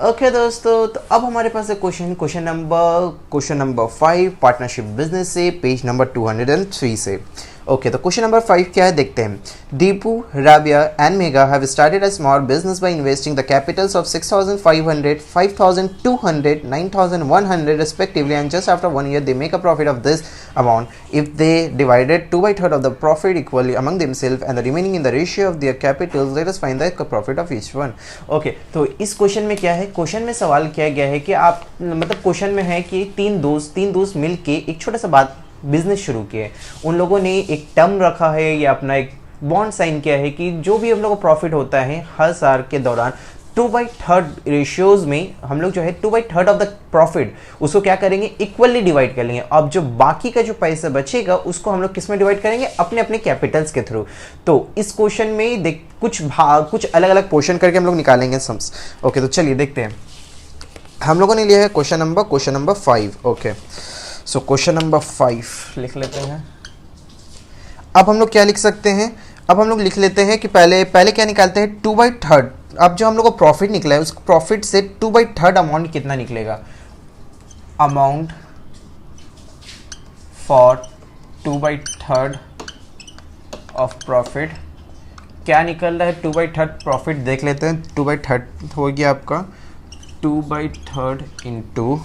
Okay दोस्तों, तो अब हमारे पास है क्वेश्चन नंबर 5 पार्टनरशिप बिजनेस से, पेज नंबर 203 से। ओके, तो क्वेश्चन नंबर 5 क्या है देखते हैं। Deepu, Rabia and mega have started a small business by investing the Capitals of 6,500, 5,200, 9,100 respectively, and just after 1 year they make a profit of this amount. If they divided 2/3 of the profit equally among themselves and the remaining in the ratio of their capitals, let us find the profit of each one. Okay, तो इस question में क्या है, question में सवाल किया गया है कि आप मतलब क्वेश्चन में है कि तीन दोस्त मिलके एक छोटा सा बिजनेस शुरू किए। उन लोगों ने एक टर्म रखा है या अपना एक बॉन्ड साइन किया है कि जो भी हम लोग को प्रॉफिट होता है हर साल के दौरान 2/3 रेशियोज में हम लोग जो है 2/3 ऑफ द प्रॉफिट उसको क्या करेंगे, इक्वली डिवाइड कर लेंगे। अब जो बाकी का जो पैसा बचेगा उसको हम लोग किस में डिवाइड करेंगे, अपने अपने कैपिटल्स के थ्रू। तो इस क्वेश्चन में देख कुछ अलग अलग पोर्शन करके हम लोग निकालेंगे सम्स। ओके, तो चलिए देखते हैं। हम लोगों ने लिया है question number 5। Okay, so question number 5 लिख लेते हैं। अब हम लोग क्या लिख सकते हैं, अब हम लोग लिख लेते हैं कि पहले क्या निकालते हैं, 2/3। अब जो हम लोग को प्रॉफिट निकला है उस प्रॉफिट से 2/3 अमाउंट कितना निकलेगा, अमाउंट फॉर 2/3 ऑफ प्रॉफिट क्या निकल रहा है। 2/3 प्रॉफिट देख लेते हैं। 2/3 हो गया आपका 2/3 इंटू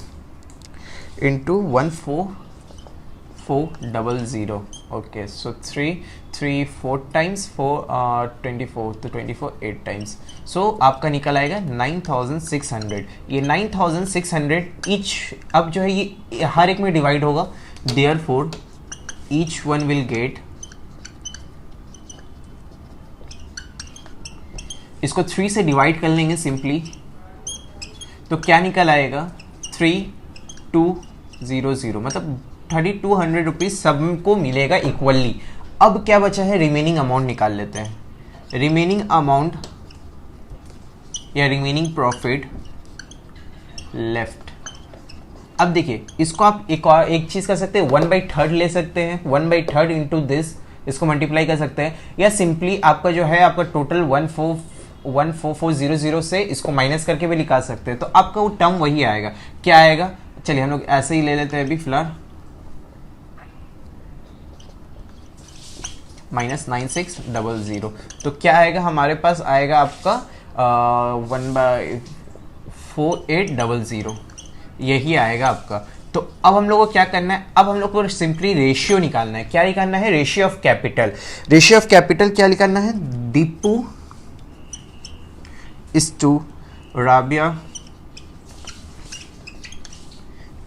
14400। ओके, सो 4 टाइम्स 24, तो 24 8 टाइम्स। सो आपका निकल आएगा 9600। ये 9600 ईच, अब जो है ये हर एक में डिवाइड होगा, therefore each one will get, इसको 3 से डिवाइड कर लेंगे सिंपली, तो क्या निकल आएगा 3200, मतलब 3200 रुपीज सबको मिलेगा इक्वली। अब क्या बचा है, रिमेनिंग अमाउंट निकाल लेते हैं। रिमेनिंग अमाउंट या रिमेनिंग प्रॉफिट लेफ्ट। अब देखिए, इसको आप एक चीज कर सकते हैं, 1/3 ले सकते हैं, 1/3 इंटू दिस, इसको मल्टीप्लाई कर सकते हैं, या सिंपली आपका जो है आपका टोटल 14400 से इसको माइनस करके भी निकाल सकते हैं। तो आपका वो टर्म वही आएगा। क्या आएगा, चलिए हम लोग ऐसे ही ले लेते हैं अभी फिलहाल, -9600। तो क्या आएगा हमारे पास, आएगा आपका 1/4800, यही आएगा आपका। तो अब हम लोग को क्या करना है, अब हम लोग को सिंपली रेशियो निकालना है। क्या निकालना है, ratio of capital. Ratio of capital क्या निकालना है, Deepu is to Rabia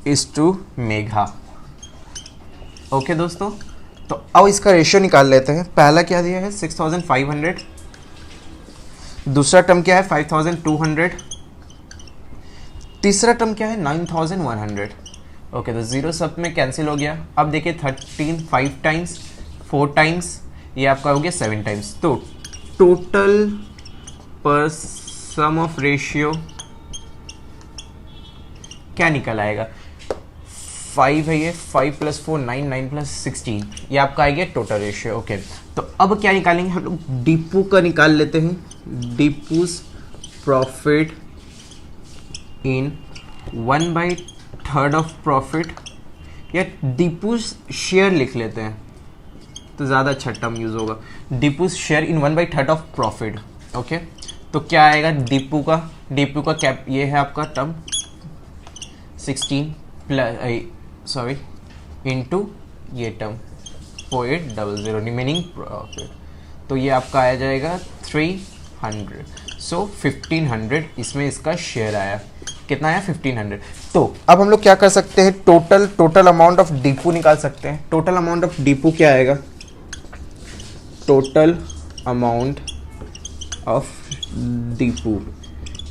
is to Megha. Okay दोस्तों, तो अब इसका रेशियो निकाल लेते हैं। पहला क्या दिया है 6500, दूसरा टर्म क्या है 5200, तीसरा टर्म क्या है 9100। ओके, तो जीरो सब में कैंसिल हो गया। अब देखिए 13 5 टाइम्स 4 टाइम्स, ये आपका हो गया 7 टाइम्स। तो टोटल पर सम ऑफ रेशियो क्या निकल आएगा, 5 है ये, 5 + 4 9, 9 + 16, ये आपका आ गया टोटल रेशियो। ओके, तो अब क्या निकालेंगे हम लोग, डीपू का निकाल लेते हैं। डीपूज प्रॉफिट इन 1/3 ऑफ प्रॉफिट, या डीपूज शेयर लिख लेते हैं तो ज़्यादा अच्छा टर्म यूज होगा। Dipu's share in 1/3 of profit. Okay, तो क्या आएगा, डीपू का कैप, ये है आपका टर्म 16 प्लस इंटू ये टर्म 4800, रिमेनिंग प्रॉफिट। तो ये आपका आ जाएगा 300। सो 1500 इसमें इसका शेयर आया। कितना आया, 1500। तो अब हम लोग क्या कर सकते हैं, टोटल अमाउंट ऑफ डीपू निकाल सकते हैं। टोटल अमाउंट ऑफ डीपू क्या आएगा, टोटल अमाउंट ऑफ डीपू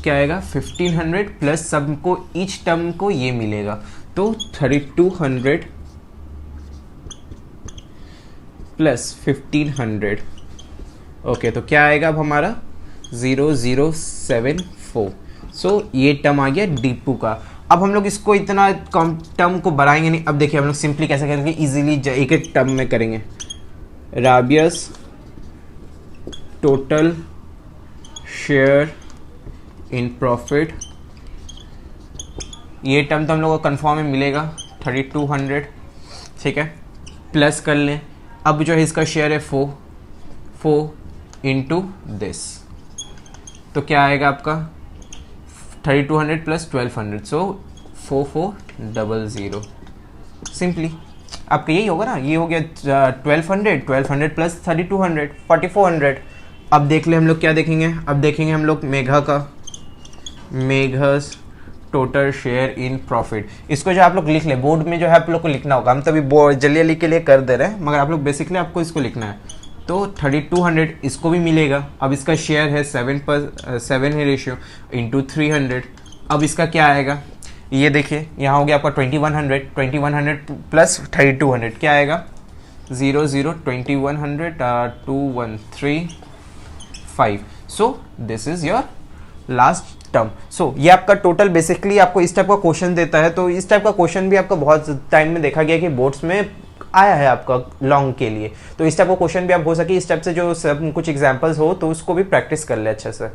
क्या आएगा 1500 प्लस सबको ईच टर्म को ये मिलेगा, तो 3200 प्लस 1500। ओके, तो क्या आएगा अब हमारा 0074। सो ये टर्म आ गया डीपू का। अब हम लोग इसको इतना कम टर्म को बढ़ाएंगे नहीं। अब देखिए हम लोग सिंपली कैसे करेंगे, इजीली एक एक टर्म में करेंगे। राबियस टोटल शेयर इन प्रॉफिट ये टर्म तो हम लोग को कन्फर्म में मिलेगा 3200, ठीक है, प्लस कर लें। अब जो है इसका शेयर है 4 इंटू दिस, तो क्या आएगा आपका 3200 प्लस 1200, सो 4400। सिंपली आपका यही होगा ना, ये हो गया 1200 प्लस 3200 4400। अब देख ले हम लोग क्या देखेंगे, अब देखेंगे हम लोग मेघा का, मेघास टोटल शेयर इन प्रॉफिट। इसको जो आप लोग लिख ले बोर्ड में, जो है आप लोग को लिखना होगा, हम तभी जल्दी जल्दी के लिए कर दे रहे हैं, मगर आप लोग बेसिकली आपको इसको लिखना है। तो 3200 इसको भी मिलेगा। अब इसका शेयर है 7 है रेशियो इंटू 300। अब इसका क्या आएगा, ये देखिए यहाँ हो गया आपका 2100 प्लस 3200 क्या आएगा 0 0 2100 2135। So this is your last term. So ये आपका टोटल बेसिकली आपको इस टाइप का क्वेश्चन देता है। तो इस टाइप का क्वेश्चन भी आपका बहुत टाइम में देखा गया कि बोर्ड्स में आया है आपका लॉन्ग के लिए। तो इस टाइप का क्वेश्चन भी आप हो सके इस टाइप से जो सब कुछ एग्जांपल्स हो तो उसको भी प्रैक्टिस कर ले अच्छे से।